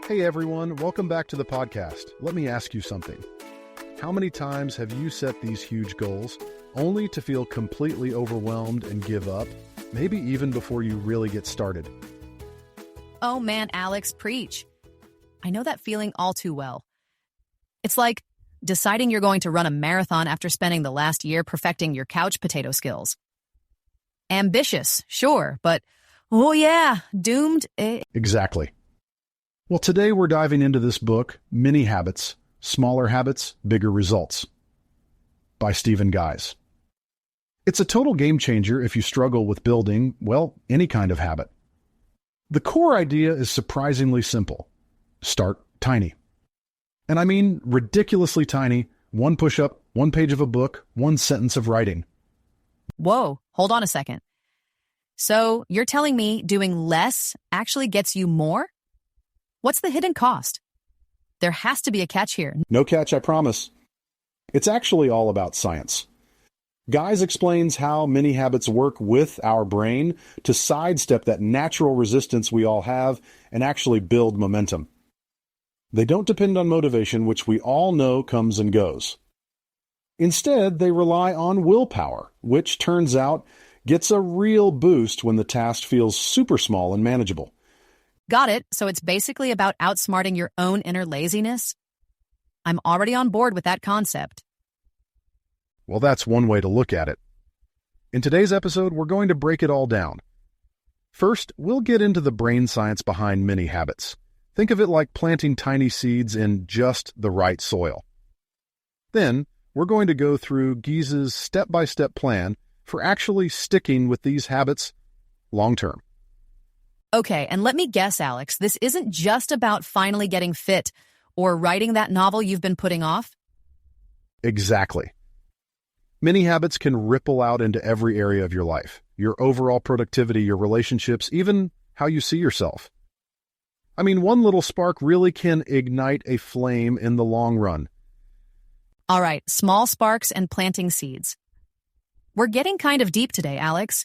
Hey everyone, welcome back to the podcast. Let me ask you something. How many times have you set these huge goals only to feel completely overwhelmed and give up, maybe even before you really get started? Oh man, Alex, preach. I know that feeling all too well. It's like deciding you're going to run a marathon after spending the last year perfecting your couch potato skills. Ambitious, sure, but oh yeah, doomed. Exactly. Well, today we're diving into this book, Mini Habits, Smaller Habits, Bigger Results, by Stephen Guise. It's a total game changer if you struggle with building, well, any kind of habit. The core idea is surprisingly simple. Start tiny. And I mean ridiculously tiny, one push-up, one page of a book, one sentence of writing. Whoa, hold on a second. So you're telling me doing less actually gets you more? What's the hidden cost? There has to be a catch here. No catch, I promise. It's actually all about science. Guise explains how mini habits work with our brain to sidestep that natural resistance we all have and actually build momentum. They don't depend on motivation, which we all know comes and goes. Instead, they rely on willpower, which turns out gets a real boost when the task feels super small and manageable. Got it. So it's basically about outsmarting your own inner laziness? I'm already on board with that concept. Well, that's one way to look at it. In today's episode, we're going to break it all down. First, we'll get into the brain science behind mini habits. Think of it like planting tiny seeds in just the right soil. Then, we're going to go through Guise's step-by-step plan for actually sticking with these habits long-term. Okay, and let me guess, Alex, this isn't just about finally getting fit or writing that novel you've been putting off? Exactly. Mini habits can ripple out into every area of your life, your overall productivity, your relationships, even how you see yourself. I mean, one little spark really can ignite a flame in the long run. All right, small sparks and planting seeds. We're getting kind of deep today, Alex.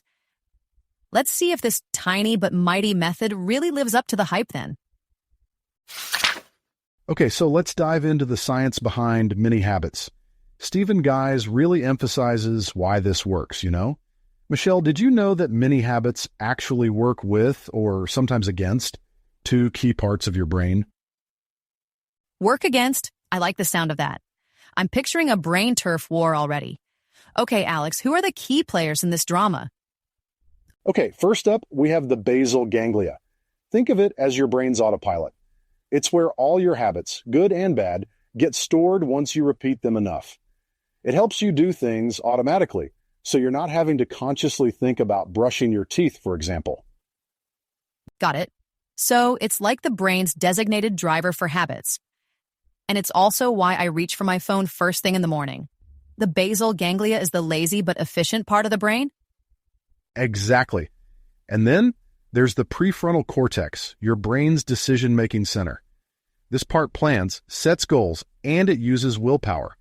Let's see if this tiny but mighty method really lives up to the hype then. Okay, so let's dive into the science behind mini habits. Stephen Guise really emphasizes why this works, you know? Michelle, did you know that mini habits actually work with, or sometimes against, two key parts of your brain? Work against? I like the sound of that. I'm picturing a brain turf war already. Okay, Alex, who are the key players in this drama? Okay, first up, we have the basal ganglia. Think of it as your brain's autopilot. It's where all your habits, good and bad, get stored once you repeat them enough. It helps you do things automatically, so you're not having to consciously think about brushing your teeth, for example. Got it. So it's like the brain's designated driver for habits. And it's also why I reach for my phone first thing in the morning. The basal ganglia is the lazy but efficient part of the brain? Exactly. And then there's the prefrontal cortex, your brain's decision-making center. This part plans, sets goals, and it uses willpower.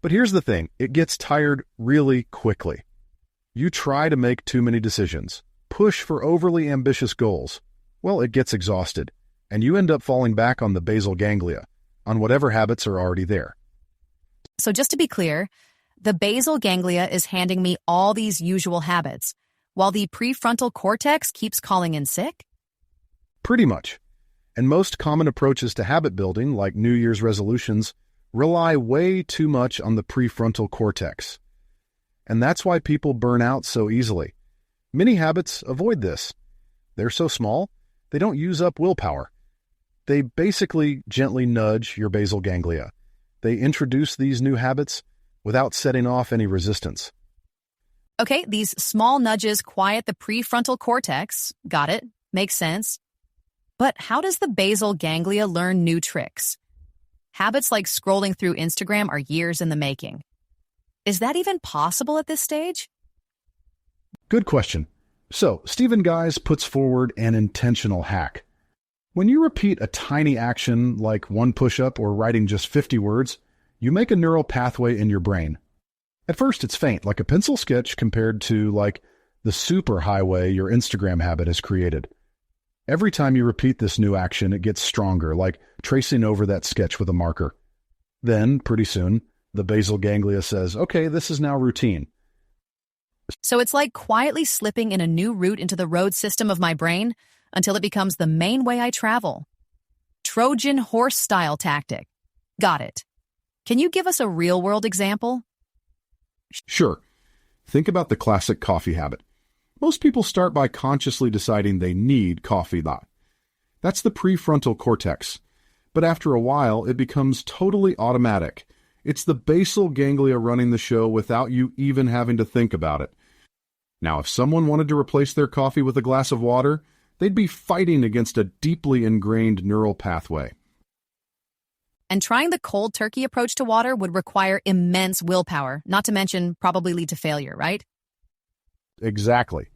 But here's the thing, it gets tired really quickly. You try to make too many decisions, push for overly ambitious goals. Well, it gets exhausted, and you end up falling back on the basal ganglia, on whatever habits are already there. So just to be clear, the basal ganglia is handing me all these usual habits, while the prefrontal cortex keeps calling in sick? Pretty much. And most common approaches to habit building, like New Year's resolutions, rely way too much on the prefrontal cortex. And that's why people burn out so easily. Mini habits avoid this. They're so small, they don't use up willpower. They basically gently nudge your basal ganglia. They introduce these new habits without setting off any resistance. Okay, these small nudges quiet the prefrontal cortex. Got it. Makes sense. But how does the basal ganglia learn new tricks? Habits like scrolling through Instagram are years in the making. Is that even possible at this stage? Good question. So, Stephen Guise puts forward an intentional hack. When you repeat a tiny action like one push-up or writing just 50 words, you make a neural pathway in your brain. At first, it's faint, like a pencil sketch compared to, like, the superhighway your Instagram habit has created. Every time you repeat this new action, it gets stronger, like tracing over that sketch with a marker. Then, pretty soon, the basal ganglia says, okay, this is now routine. So it's like quietly slipping in a new route into the road system of my brain until it becomes the main way I travel. Trojan horse-style tactic. Got it. Can you give us a real-world example? Sure. Think about the classic coffee habit. Most people start by consciously deciding they need coffee. That's the prefrontal cortex. But after a while, it becomes totally automatic. It's the basal ganglia running the show without you even having to think about it. Now, if someone wanted to replace their coffee with a glass of water, they'd be fighting against a deeply ingrained neural pathway. And trying the cold turkey approach to water would require immense willpower, not to mention probably lead to failure, right? Exactly.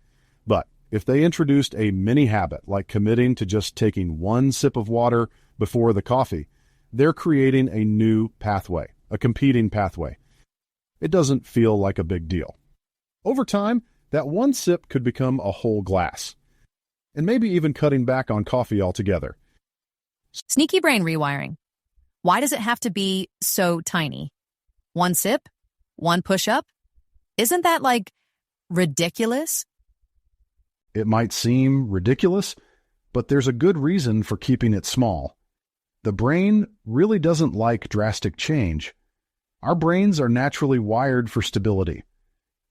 But if they introduced a mini habit, like committing to just taking one sip of water before the coffee, they're creating a new pathway, a competing pathway. It doesn't feel like a big deal. Over time, that one sip could become a whole glass, and maybe even cutting back on coffee altogether. Sneaky brain rewiring. Why does it have to be so tiny? One sip? One push-up? Isn't that, like, ridiculous? It might seem ridiculous, but there's a good reason for keeping it small. The brain really doesn't like drastic change. Our brains are naturally wired for stability.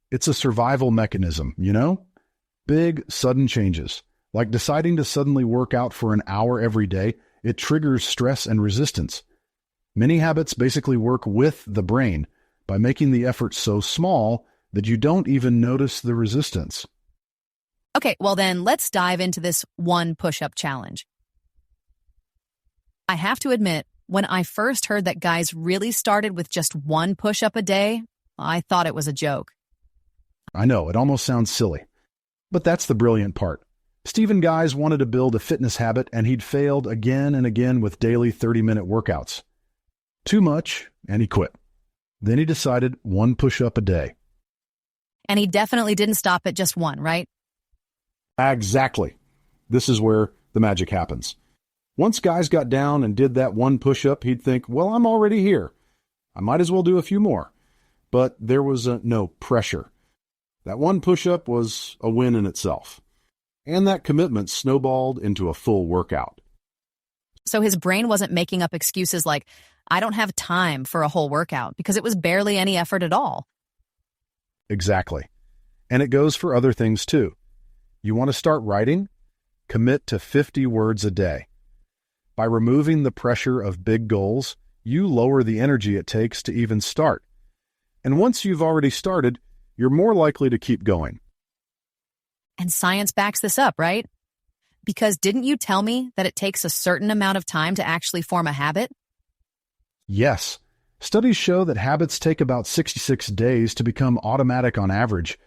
It's a survival mechanism, you know? Big, sudden changes, like deciding to suddenly work out for an hour every day, it triggers stress and resistance. Many habits basically work with the brain by making the effort so small that you don't even notice the resistance. Okay, well then, let's dive into this one push-up challenge. I have to admit, when I first heard that guys really started with just one push-up a day, I thought it was a joke. I know, it almost sounds silly. But that's the brilliant part. Stephen Guise wanted to build a fitness habit, and he'd failed again and again with daily 30-minute workouts. Too much, and he quit. Then he decided one push-up a day. And he definitely didn't stop at just one, right? Exactly. This is where the magic happens. Once Guise got down and did that one push-up, he'd think, well, I'm already here. I might as well do a few more. But there was no pressure. That one push-up was a win in itself. And that commitment snowballed into a full workout. So his brain wasn't making up excuses like, I don't have time for a whole workout, because it was barely any effort at all. Exactly. And it goes for other things too. You want to start writing? Commit to 50 words a day. By removing the pressure of big goals, you lower the energy it takes to even start. And once you've already started, you're more likely to keep going. And science backs this up, right? Because didn't you tell me that it takes a certain amount of time to actually form a habit? Yes. Studies show that habits take about 66 days to become automatic on average.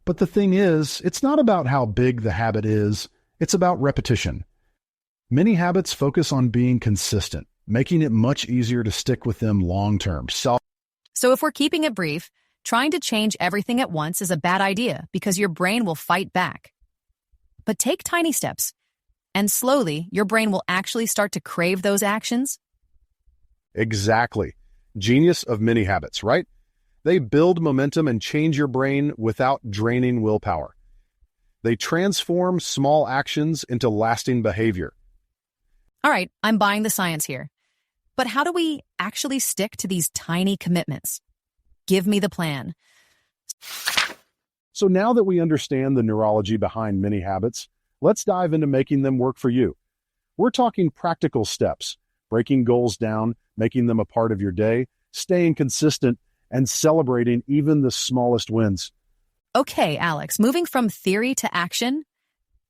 But the thing is, it's not about how big the habit is, it's about repetition. Many habits focus on being consistent, making it much easier to stick with them long-term. So if we're keeping it brief, trying to change everything at once is a bad idea because your brain will fight back. But take tiny steps, and slowly your brain will actually start to crave those actions. Exactly. Genius of mini habits, right? They build momentum and change your brain without draining willpower. They transform small actions into lasting behavior. All right, I'm buying the science here. But how do we actually stick to these tiny commitments? Give me the plan. So now that we understand the neurology behind mini habits, let's dive into making them work for you. We're talking practical steps, breaking goals down, making them a part of your day, staying consistent, and celebrating even the smallest wins. Okay, Alex, moving from theory to action,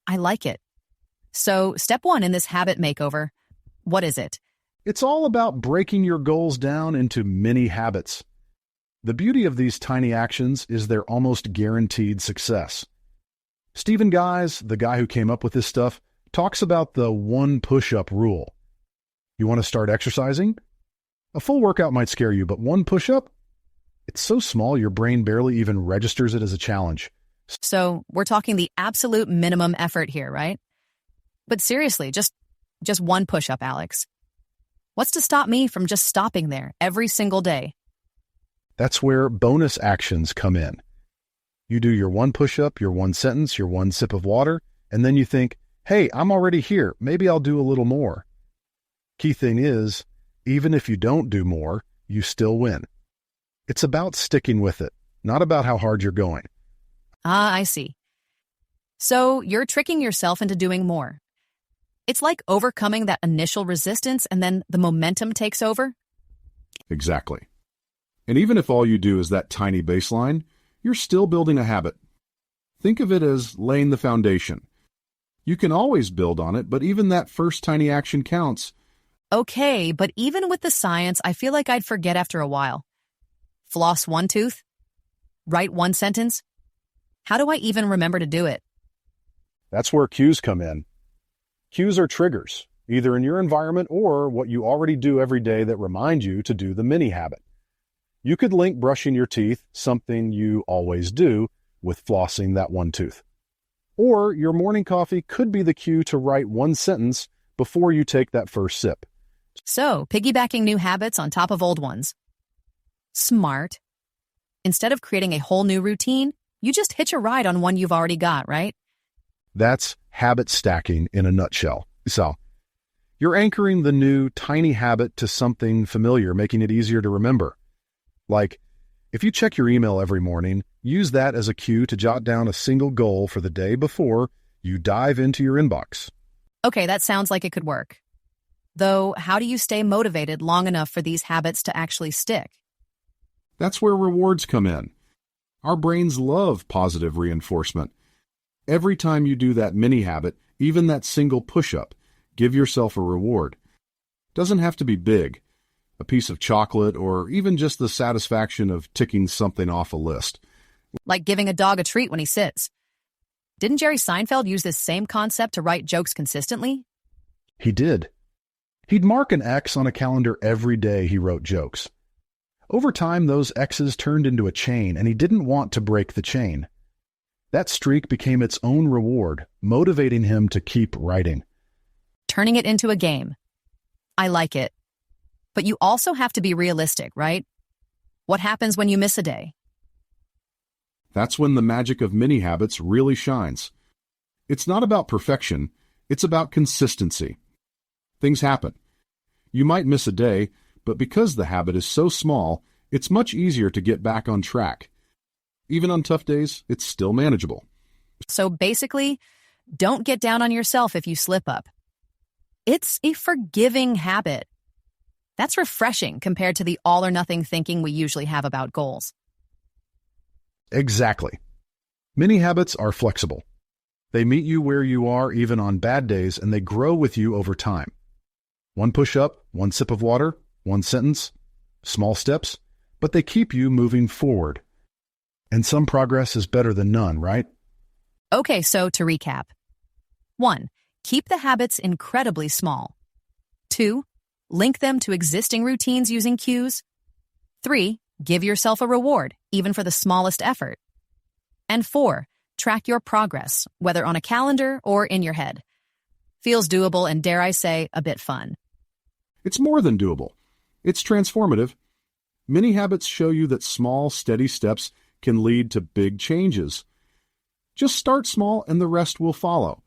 I like it. So, step one in this habit makeover, what is it? It's all about breaking your goals down into mini habits. The beauty of these tiny actions is they're almost guaranteed success. Stephen Guise, the guy who came up with this stuff, talks about the one push-up rule. You want to start exercising? A full workout might scare you, but one push-up? It's so small your brain barely even registers it as a challenge. So, we're talking the absolute minimum effort here, right? But seriously, just one push-up, Alex. What's to stop me from just stopping there every single day? That's where bonus actions come in. You do your one push-up, your one sentence, your one sip of water, and then you think, hey, I'm already here. Maybe I'll do a little more. Key thing is, even if you don't do more, you still win. It's about sticking with it, not about how hard you're going. Ah, I see. So you're tricking yourself into doing more. It's like overcoming that initial resistance and then the momentum takes over? Exactly. And even if all you do is that tiny baseline, you're still building a habit. Think of it as laying the foundation. You can always build on it, but even that first tiny action counts. Okay, but even with the science, I feel like I'd forget after a while. Floss one tooth? Write one sentence? How do I even remember to do it? That's where cues come in. Cues are triggers, either in your environment or what you already do every day that remind you to do the mini habit. You could link brushing your teeth, something you always do, with flossing that one tooth. Or your morning coffee could be the cue to write one sentence before you take that first sip. So, piggybacking new habits on top of old ones. Smart. Instead of creating a whole new routine, you just hitch a ride on one you've already got, right? That's habit stacking in a nutshell. So, you're anchoring the new tiny habit to something familiar, making it easier to remember. Like, if you check your email every morning, use that as a cue to jot down a single goal for the day before you dive into your inbox. Okay, that sounds like it could work. Though, how do you stay motivated long enough for these habits to actually stick? That's where rewards come in. Our brains love positive reinforcement. Every time you do that mini habit, even that single push-up, give yourself a reward. Doesn't have to be big. A piece of chocolate, or even just the satisfaction of ticking something off a list. Like giving a dog a treat when he sits. Didn't Jerry Seinfeld use this same concept to write jokes consistently? He did. He'd mark an X on a calendar every day he wrote jokes. Over time, those X's turned into a chain, and he didn't want to break the chain. That streak became its own reward, motivating him to keep writing. Turning it into a game. I like it. But you also have to be realistic, right? What happens when you miss a day? That's when the magic of mini habits really shines. It's not about perfection, it's about consistency. Things happen. You might miss a day, but because the habit is so small, it's much easier to get back on track. Even on tough days, it's still manageable. So basically, don't get down on yourself if you slip up. It's a forgiving habit. That's refreshing compared to the all-or-nothing thinking we usually have about goals. Exactly. Mini habits are flexible. They meet you where you are even on bad days, and they grow with you over time. One push-up, one sip of water, one sentence, small steps, but they keep you moving forward. And some progress is better than none, right? Okay, so to recap. 1. Keep the habits incredibly small. 2. Link them to existing routines using cues. 3. Give yourself a reward, even for the smallest effort. And 4. Track your progress, whether on a calendar or in your head. Feels doable and, dare I say, a bit fun. It's more than doable. It's transformative. Mini habits show you that small, steady steps can lead to big changes. Just start small and the rest will follow.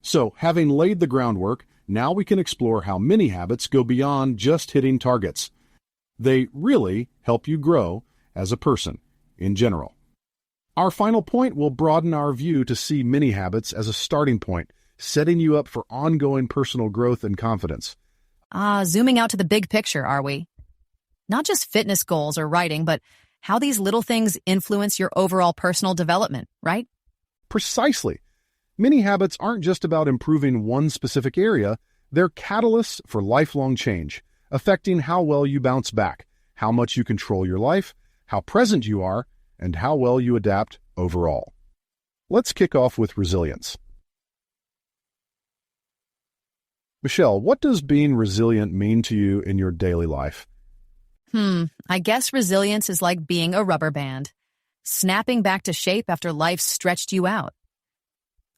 So, having laid the groundwork, now we can explore how mini habits go beyond just hitting targets. They really help you grow as a person in general. Our final point will broaden our view to see mini habits as a starting point, setting you up for ongoing personal growth and confidence. Zooming out to the big picture, are we? Not just fitness goals or writing, but how these little things influence your overall personal development, right? Precisely. Mini habits aren't just about improving one specific area, they're catalysts for lifelong change, affecting how well you bounce back, how much you control your life, how present you are, and how well you adapt overall. Let's kick off with resilience. Michelle, what does being resilient mean to you in your daily life? I guess resilience is like being a rubber band, snapping back to shape after life stretched you out.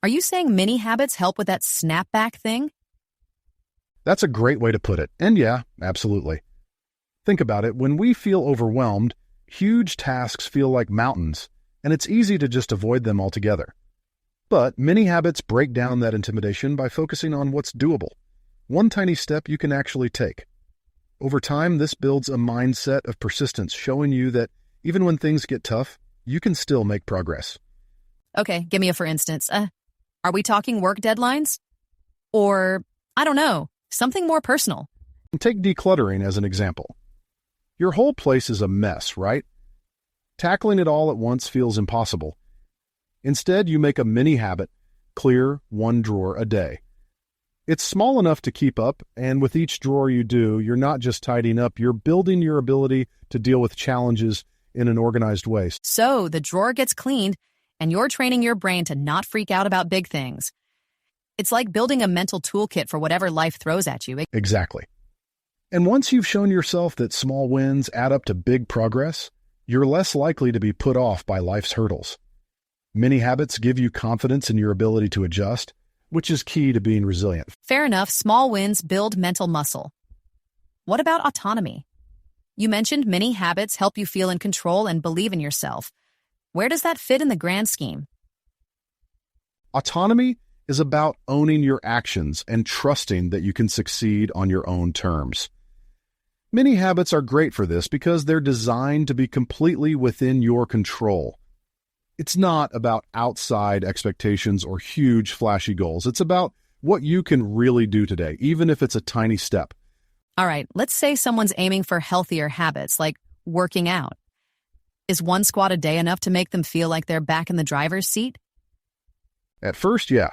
Are you saying mini habits help with that snapback thing? That's a great way to put it. And yeah, absolutely. Think about it. When we feel overwhelmed, huge tasks feel like mountains, and it's easy to just avoid them altogether. But mini habits break down that intimidation by focusing on what's doable. One tiny step you can actually take. Over time, this builds a mindset of persistence, showing you that even when things get tough, you can still make progress. Okay, give me a for instance. Are we talking work deadlines? Or, I don't know, something more personal? Take decluttering as an example. Your whole place is a mess, right? Tackling it all at once feels impossible. Instead, you make a mini habit, clear one drawer a day. It's small enough to keep up, and with each drawer you do, you're not just tidying up, you're building your ability to deal with challenges in an organized way. So the drawer gets cleaned, and you're training your brain to not freak out about big things. It's like building a mental toolkit for whatever life throws at you. Exactly. And once you've shown yourself that small wins add up to big progress, you're less likely to be put off by life's hurdles. Many habits give you confidence in your ability to adjust, which is key to being resilient. Fair enough, small wins build mental muscle. What about autonomy? You mentioned many habits help you feel in control and believe in yourself. Where does that fit in the grand scheme? Autonomy is about owning your actions and trusting that you can succeed on your own terms. Many habits are great for this because they're designed to be completely within your control. It's not about outside expectations or huge, flashy goals. It's about what you can really do today, even if it's a tiny step. All right, let's say someone's aiming for healthier habits, like working out. Is one squat a day enough to make them feel like they're back in the driver's seat? At first, yeah.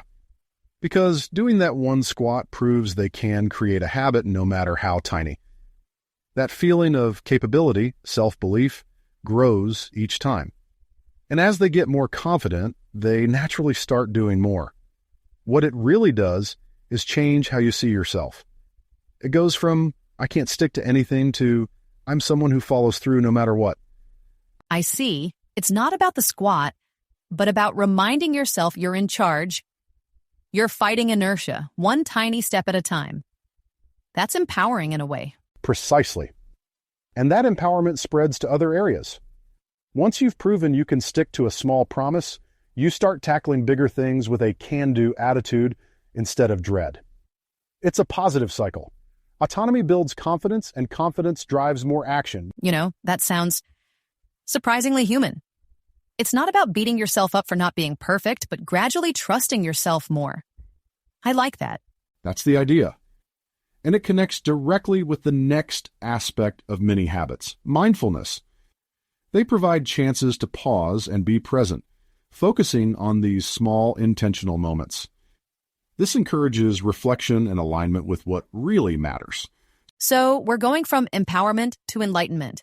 Because doing that one squat proves they can create a habit no matter how tiny. That feeling of capability, self-belief, grows each time. And as they get more confident, they naturally start doing more. What it really does is change how you see yourself. It goes from, I can't stick to anything, to, I'm someone who follows through no matter what. I see. It's not about the squat, but about reminding yourself you're in charge. You're fighting inertia, one tiny step at a time. That's empowering in a way. Precisely. And that empowerment spreads to other areas. Once you've proven you can stick to a small promise, you start tackling bigger things with a can-do attitude instead of dread. It's a positive cycle. Autonomy builds confidence, and confidence drives more action. You know, that sounds surprisingly human. It's not about beating yourself up for not being perfect, but gradually trusting yourself more. I like that. That's the idea. And it connects directly with the next aspect of mini habits, mindfulness. They provide chances to pause and be present, focusing on these small, intentional moments. This encourages reflection and alignment with what really matters. So we're going from empowerment to enlightenment.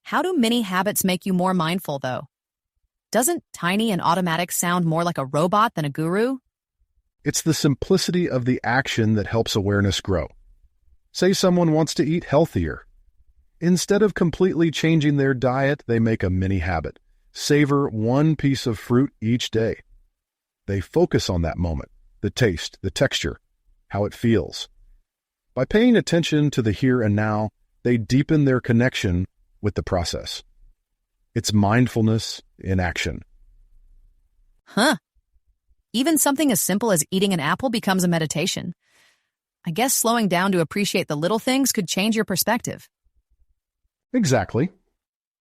How do mini habits make you more mindful, though? Doesn't tiny and automatic sound more like a robot than a guru? It's the simplicity of the action that helps awareness grow. Say someone wants to eat healthier. Instead of completely changing their diet, they make a mini habit. Savor one piece of fruit each day. They focus on that moment, the taste, the texture, how it feels. By paying attention to the here and now, they deepen their connection with the process. It's mindfulness in action. Huh. Even something as simple as eating an apple becomes a meditation. I guess slowing down to appreciate the little things could change your perspective. Exactly.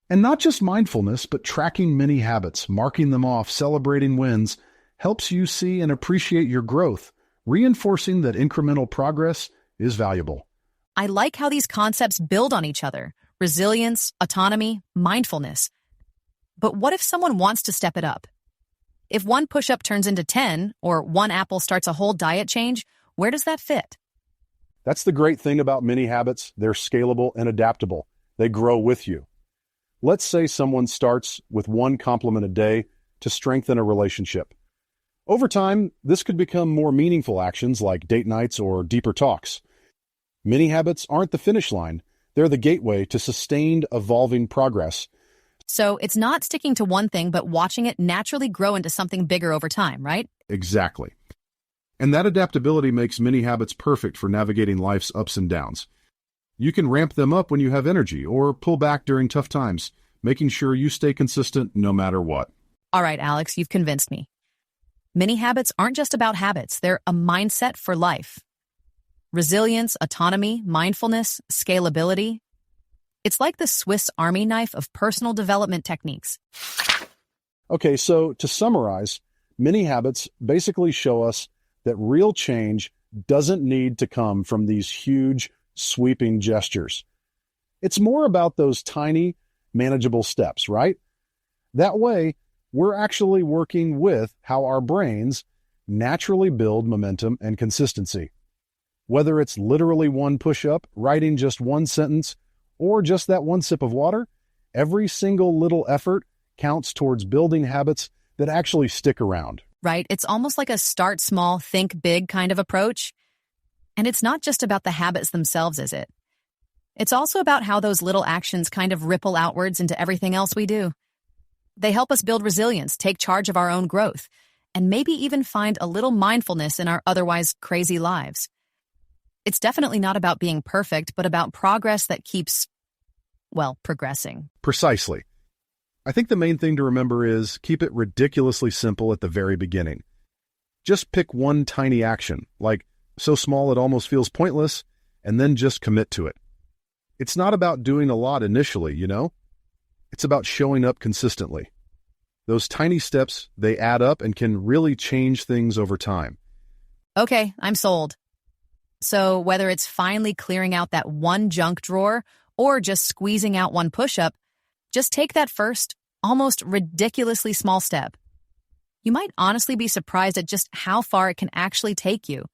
And not just mindfulness, but tracking mini habits, marking them off, celebrating wins, helps you see and appreciate your growth, reinforcing that incremental progress is valuable. I like how these concepts build on each other. Resilience, autonomy, mindfulness. But what if someone wants to step it up? If one push-up turns into 10, or one apple starts a whole diet change, where does that fit? That's the great thing about mini habits. They're scalable and adaptable. They grow with you. Let's say someone starts with one compliment a day to strengthen a relationship. Over time, this could become more meaningful actions like date nights or deeper talks. Mini habits aren't the finish line. They're the gateway to sustained, evolving progress. So it's not sticking to one thing, but watching it naturally grow into something bigger over time, right? Exactly. And that adaptability makes many habits perfect for navigating life's ups and downs. You can ramp them up when you have energy or pull back during tough times, making sure you stay consistent no matter what. All right, Alex, you've convinced me. Many habits aren't just about habits, they're a mindset for life. Resilience, autonomy, mindfulness, scalability. It's like the Swiss Army knife of personal development techniques. Okay, so to summarize, many habits basically show us that real change doesn't need to come from these huge, sweeping gestures. It's more about those tiny, manageable steps, right? That way, we're actually working with how our brains naturally build momentum and consistency. Whether it's literally one push-up, writing just one sentence, or just that one sip of water, every single little effort counts towards building habits that actually stick around. Right? It's almost like a start small, think big kind of approach. And it's not just about the habits themselves, is it? It's also about how those little actions kind of ripple outwards into everything else we do. They help us build resilience, take charge of our own growth, and maybe even find a little mindfulness in our otherwise crazy lives. It's definitely not about being perfect, but about progress that keeps, well, progressing. Precisely. I think the main thing to remember is keep it ridiculously simple at the very beginning. Just pick one tiny action, like so small it almost feels pointless, and then just commit to it. It's not about doing a lot initially, you know? It's about showing up consistently. Those tiny steps, they add up and can really change things over time. Okay, I'm sold. So whether it's finally clearing out that one junk drawer or just squeezing out one push-up, just take that first, almost ridiculously small step. You might honestly be surprised at just how far it can actually take you.